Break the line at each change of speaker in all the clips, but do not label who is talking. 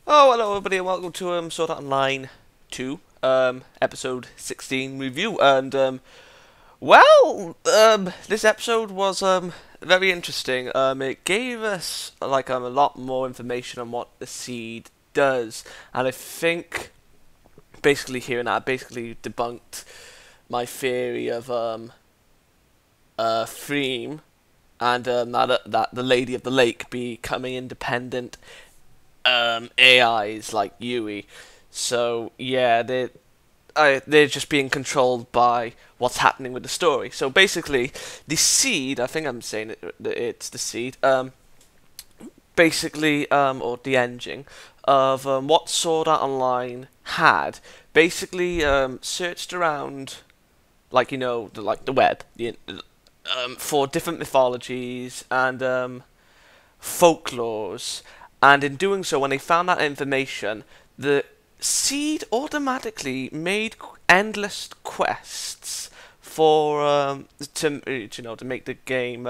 Oh, hello everybody, and welcome to Sword Art Online 2, episode 16 review. And this episode was very interesting. It gave us a lot more information on what the seed does, and I think basically hearing that basically debunked my theory of Thrym and that the Lady of the Lake becoming independent AIs like Yui. So yeah, they're just being controlled by what's happening with the story. So basically, the seed, I think I'm saying it's the seed, basically, or the engine of what Sword Art Online had, basically searched around, the web, for different mythologies and folklores, and in doing so, when they found that information, the seed automatically made endless quests for to make the game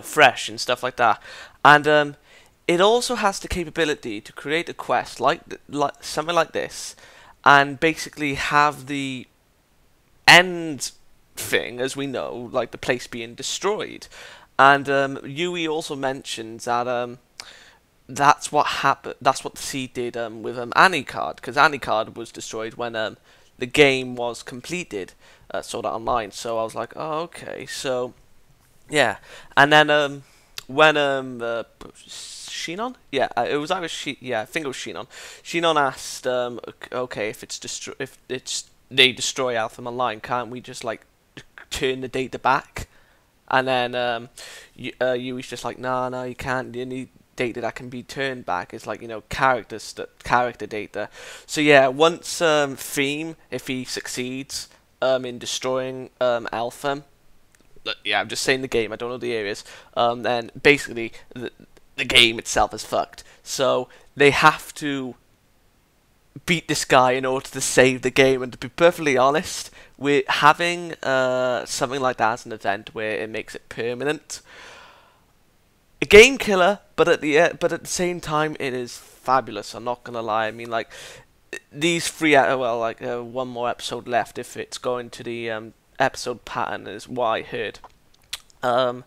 fresh and stuff like that, and it also has the capability to create a quest like something like this, and basically have the end thing, as we know, like the place being destroyed. And Yui also mentions that that's what happened. That's what the seed did with Anicard, because Anicard was destroyed when the game was completed, Sword Art Online. So I was like, oh, okay, so yeah. And then when Shinon, yeah, it was either yeah, I think it was Shinon. Shinon asked, okay, if it's they destroy Alpha Online, can't we just like turn the data back? And then Yui's just like, nah, you can't. The only data that can be turned back is like character data. So yeah, once Theme, if he succeeds in destroying Alpha, yeah, I'm just saying the game. I don't know the areas. Then basically the game itself is fucked. So they have to beat this guy in order to save the game. And to be perfectly honest, we're having something like that as an event where it makes it permanent. A game killer, but at the same time, it is fabulous. I'm not gonna lie. I mean, like these three, one more episode left if it's going to the episode pattern, is what I heard. Um,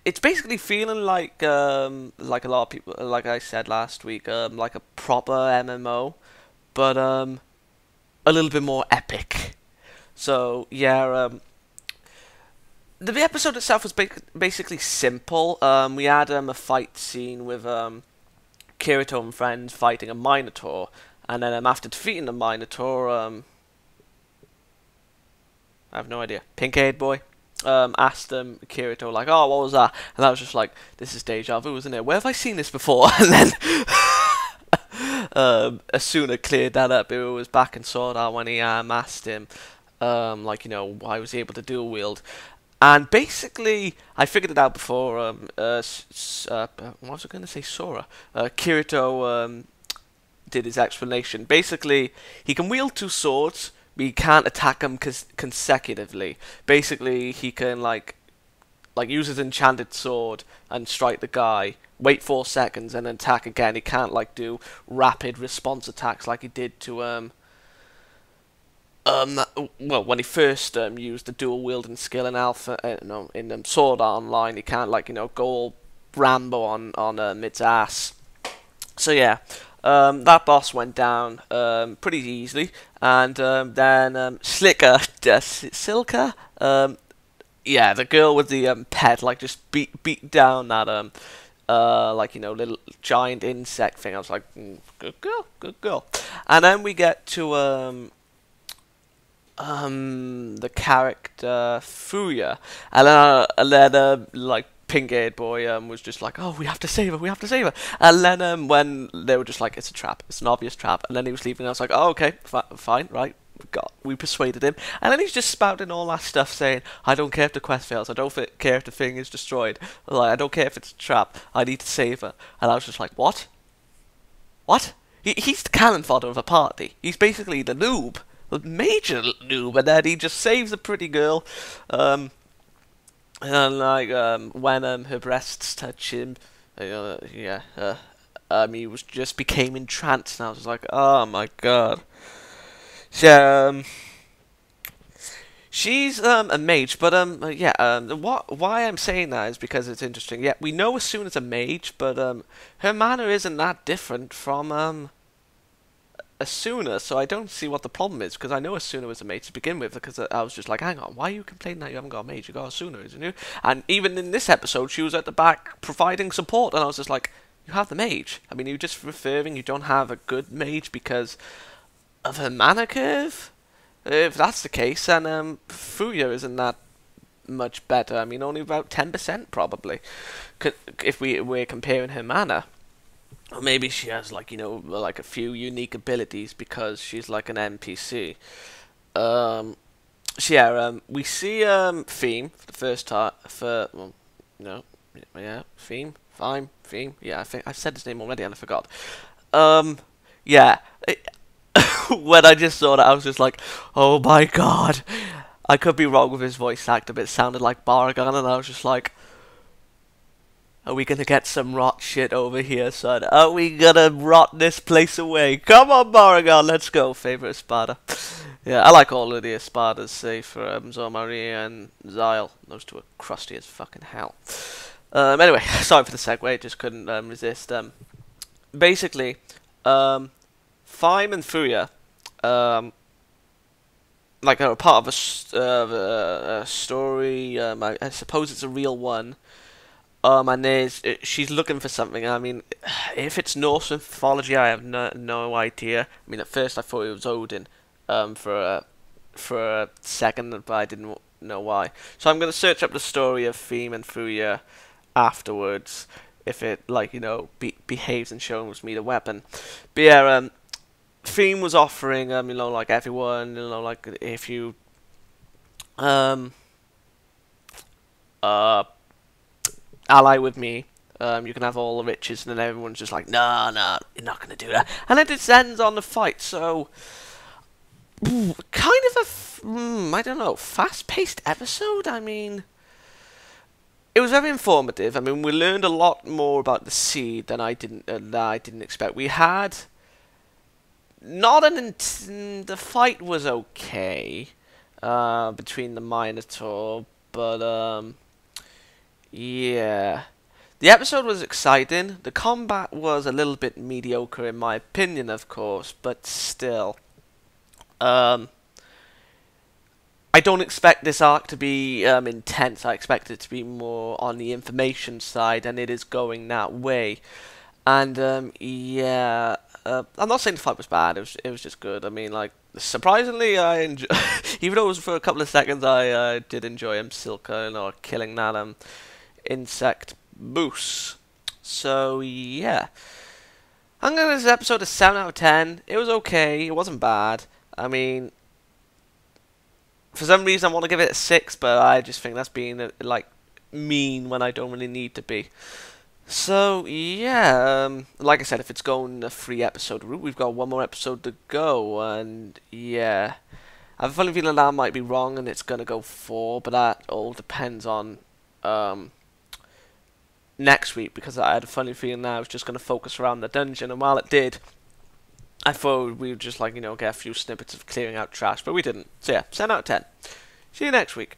it's basically feeling like a lot of people, like I said last week, like a proper MMO, but a little bit more epic. So yeah, the episode itself was basically simple. We had a fight scene with Kirito and friends fighting a Minotaur, and then after defeating the Minotaur, I have no idea. Pink-haired boy asked Kirito like, "Oh, what was that?" And I was just like, "This is deja vu, isn't it? Where have I seen this before?" And then Asuna cleared that up. It was back in Sword Art when he asked him, why was he able to dual wield? And basically, I figured it out before. What was I going to say? Sora. Kirito did his explanation. Basically, he can wield two swords, but he can't attack them consecutively. Basically, he can use his enchanted sword and strike the guy, wait 4 seconds, and then attack again. He can't do rapid response attacks like he did to when he first used the dual wielding skill in Alpha, no, in Sword Art Online. He can't go all Rambo on Mid's ass. So yeah, that boss went down pretty easily, and then Silka, yeah, the girl with the pet, just beat down that little giant insect thing. I was like, good girl, good girl. And then we get to the character Furia, and then pink-haired boy was just like, oh, we have to save her, we have to save her. And then when they were just like, it's a trap, it's an obvious trap, and then he was leaving, I was like, oh, okay, fine, right, we persuaded him. And then he's just spouting all that stuff saying, I don't care if the quest fails, I don't care if the thing is destroyed, I don't care if it's a trap, I need to save her. And I was just like, what? He's the cannon fodder of a party. He's basically the noob, the major noob, and then he just saves a pretty girl. And when her breasts touch him, he was just became entranced, and I was like, oh my god. So, she's a mage, but yeah. Why I'm saying that is because it's interesting. Yeah, we know Asuna's a mage, but her mana isn't that different from Asuna, so I don't see what the problem is, because I know Asuna was a mage to begin with, because I was just like, hang on, why are you complaining that you haven't got a mage? You got Asuna, isn't you? And even in this episode, she was at the back providing support, and I was just like, you have the mage. I mean, you're just referring you don't have a good mage because of her mana curve? If that's the case, then Fuya isn't that much better. I mean, only about 10% probably, if we're comparing her mana. Or maybe she has, like, you know, like a few unique abilities because she's like an NPC. So yeah, we see Thrym for the first time. Well, no, yeah, Thrym, yeah, I think I've said his name already and I forgot. Yeah. When I just saw that, I was just like, oh my god. I could be wrong with his voice actor, but it sounded like Baragon, and I was just like, are we gonna get some rot shit over here, son? Are we gonna rot this place away? Come on, Baragon, let's go. Favorite Espada. Yeah, I like all of the Espadas, save for Zomaria and Xyle. Those two are crusty as fucking hell. Anyway, sorry for the segue, just couldn't resist. Basically, Thrym and Fuya, like, are part of a story. I suppose it's a real one. And she's looking for something. I mean, if it's Norse mythology, I have no idea. I mean, at first I thought it was Odin, for a second, but I didn't know why. So I'm gonna search up the story of Thrym and Fuya afterwards, if it, like, you know, behaves and shows me the weapon. But yeah, Thrym was offering, you know, like, everyone, you know, like, if you ally with me, you can have all the riches, and then everyone's just like, no, you're not gonna do that, and it descends on the fight. So, kind of a, I don't know, fast-paced episode. I mean, it was very informative. I mean, we learned a lot more about the seed than I didn't expect. We had not the fight was okay between the Minotaur, but yeah, the episode was exciting. The combat was a little bit mediocre in my opinion, of course, but still, I don't expect this arc to be intense. I expect it to be more on the information side, and it is going that way. And yeah, I'm not saying the fight was bad. It was just good. I mean, like, surprisingly, I even though it was for a couple of seconds, I did enjoy Silka or killing that insect boos. So yeah, I'm gonna give this episode a 7 out of 10. It was okay. It wasn't bad. I mean, for some reason I want to give it a 6, but I just think that's being like mean when I don't really need to be. So yeah, like I said, if it's going a 3-episode route, we've got one more episode to go, and yeah, I have a funny feeling that I might be wrong and it's gonna go 4, but that all depends on next week, because I had a funny feeling that I was just gonna focus around the dungeon, and while it did, I thought we would just, like, you know, get a few snippets of clearing out trash, but we didn't. So yeah, 10 out of 10. See you next week.